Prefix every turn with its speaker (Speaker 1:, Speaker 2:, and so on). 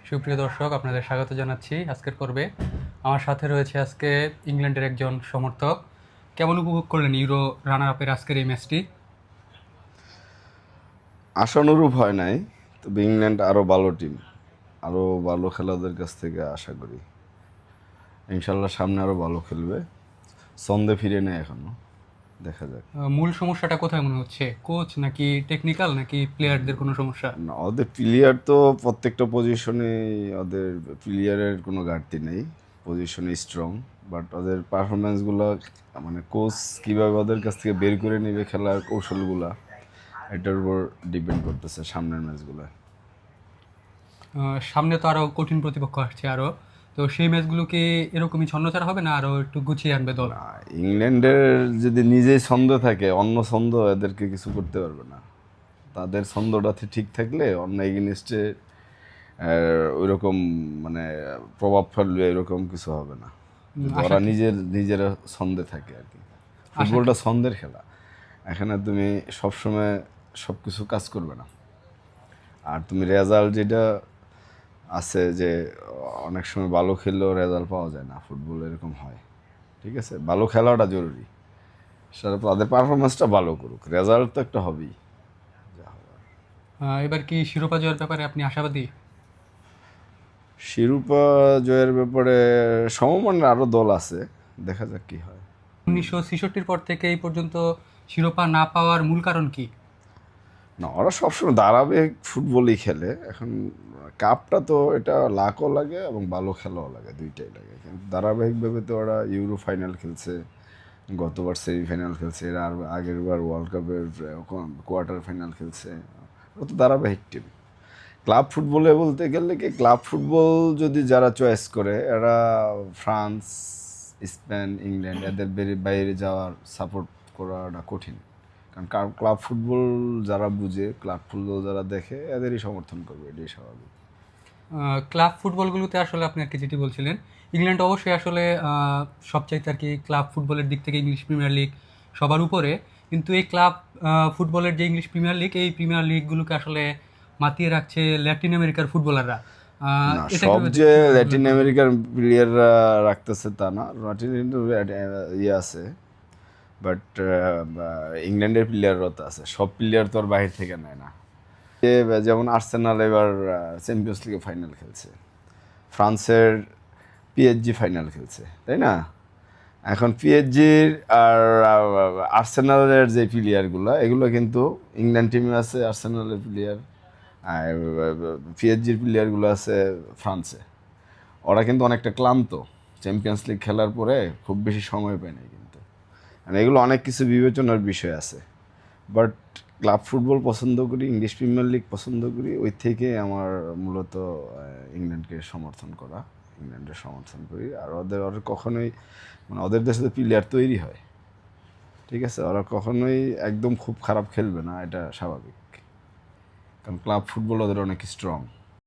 Speaker 1: সুপ্রিয় দর্শক, আপনাদের স্বাগত জানাচ্ছি আজকের পর্বে। আমার সাথে রয়েছে আজকে ইংল্যান্ডের একজন সমর্থক। কেমন উপভোগ করলেন ইউরো রানার আপের আজকের এই ম্যাচটি?
Speaker 2: আশানুরূপ হয় নাই, তবে ইংল্যান্ড আরও ভালো টিম, আরও ভালো খেলোয়াড়দের কাছ থেকে আশা করি ইনশাল্লাহ সামনে আরও ভালো খেলবে। ছন্দে ফিরে নেয় এখনো, দেখা যাক।
Speaker 1: মূল সমস্যাটা কোথায় মনে হচ্ছে? কোচ নাকি টেকনিক্যাল নাকি প্লেয়ারদের কোনো সমস্যা?
Speaker 2: না, ওদের প্লেয়ার তো প্রত্যেকটা পজিশনে, ওদের প্লেয়ারের কোনো ঘাটতি নেই, পজিশনে স্ট্রং, বাট ওদের পারফরমেন্সগুলো মানে কোচ কীভাবে ওদের কাছ থেকে বের করে নেবে খেলার কৌশলগুলা, এটার উপর ডিপেন্ড করতেছে সামনের ম্যাচগুলো।
Speaker 1: সামনে তো আরও কঠিন প্রতিপক্ষ আসছে আরও, তো সেই ম্যাচগুলো কি এরকমই ছন্নছাড়া হবে না আরও একটু গুছিয়ে আনবে দল?
Speaker 2: না, ইংল্যান্ডের যদি নিজেই ছন্দ থাকে, অন্য ছন্দ এদেরকে কিছু করতে পারবে না। তাদের ছন্দটাতে ঠিক থাকলে অন্য এগেনিস্টে ওইরকম মানে প্রভাব ফেলবে, এরকম কিছু হবে না। যদি
Speaker 1: আশা
Speaker 2: ওরা
Speaker 1: কি
Speaker 2: নিজেরা ছন্দে থাকে আর কি।
Speaker 1: আশা
Speaker 2: ফুটবলটা
Speaker 1: কি
Speaker 2: ছন্দের খেলা, এখানে তুমি সবসময় সব কিছু কাজ করবে না। আর তুমি রেজাল্ট যেটা আছে যে অনেক সময় ভালো খেললেও রেজাল্ট পাওয়া যায় না, ফুটবল এরকম হয়। ঠিক আছে, ভালো খেলাটা জরুরি, সেটা তাদের পারফরমেন্সটা ভালো করুক, রেজাল্ট তো একটা হবেই।
Speaker 1: এবার কি শিরোপা জয়ের ব্যাপারে আপনি আশাবাদী?
Speaker 2: শিরোপা জয়ের ব্যাপারে সমমানের আরও দল আছে, দেখা যাক কি হয়।
Speaker 1: 1966 পর থেকে এই পর্যন্ত শিরোপা না পাওয়ার মূল কারণ কি?
Speaker 2: না, ওরা সবসময় ধারাবাহিক ফুটবলই খেলে। এখন কাপটা তো এটা লাকও লাগে এবং ভালো খেলাও লাগে, দুইটাই লাগে। কিন্তু ধারাবাহিকভাবে তো ওরা ইউরো ফাইনাল খেলছে, গতবার সেমিফাইনাল খেলছে, এর আর আগের বার ওয়ার্ল্ড কাপের কোয়ার্টার ফাইনাল খেলছে। ওরা তো ধারাবাহিক টিম। ক্লাব ফুটবলে বলতে গেলে কি, ক্লাব ফুটবল যদি যারা চয়েস করে, এরা ফ্রান্স, স্পেন, ইংল্যান্ড এদের বাইরে যাওয়ার সাপোর্ট করাটা কঠিন। কারণ ক্লাব ফুটবল যারা বুঝে, ক্লাব ফুটবল যারা দেখে, এদেরই সমর্থন করবে, এটাই স্বাভাবিক।
Speaker 1: ক্লাব ফুটবলগুলোতে আসলে আপনি আর কি যেটি বলছিলেন, ইংল্যান্ড অবশ্যই আসলে সবচাইতে আর কি ক্লাব ফুটবলের দিক থেকে ইংলিশ প্রিমিয়ার লিগ সবার উপরে। কিন্তু এই ক্লাব ফুটবলের যে ইংলিশ প্রিমিয়ার লিগ, এই প্রিমিয়ার লিগগুলোকে আসলে মাতিয়ে রাখছে ল্যাটিন আমেরিকার ফুটবলাররা।
Speaker 2: না,
Speaker 1: এটা
Speaker 2: সব
Speaker 1: কিভাবে
Speaker 2: যে
Speaker 1: দেখলেন
Speaker 2: ল্যাটিন
Speaker 1: আপনি?
Speaker 2: আমেরিকান প্লেয়াররা রাখতেছে তা না, ল্যাটিন ইয়ে আছে, বাট ইংল্যান্ডের প্লেয়ারও তো আছে, সব প্লেয়ার তো আর বাহির থেকে নেয় না। যেমন আর্সেনাল এবার চ্যাম্পিয়ন্স লিগে ফাইনাল খেলছে, ফ্রান্সের পিএসজি ফাইনাল খেলছে, তাই না? এখন পিএসজির আর আর্সেনালের যে প্লেয়ারগুলো, এগুলো কিন্তু ইংল্যান্ড টিমে আছে আর্সেনালের প্লেয়ার, আর পিএসজির প্লেয়ারগুলো আছে ফ্রান্সে। ওরা কিন্তু অনেকটা ক্লান্ত, চ্যাম্পিয়ন্স লিগ খেলার পরে খুব বেশি সময় পায় না কিন্তু। মানে এগুলো অনেক কিছু বিবেচনার বিষয় আছে। বাট ক্লাব ফুটবল পছন্দ করি, ইংলিশ প্রিমিয়ার লিগ পছন্দ করি, ওই থেকে আমার মূলত ইংল্যান্ডকে সমর্থন করা, ইংল্যান্ডের সমর্থন করি। আর ওরা কখনোই মানে ওদের দেশে তো প্লেয়ার তৈরি হয়, ঠিক আছে, ওরা কখনোই একদম খুব খারাপ খেলবে না, এটা স্বাভাবিক। কারণ ক্লাব ফুটবল ওদের অনেক স্ট্রং।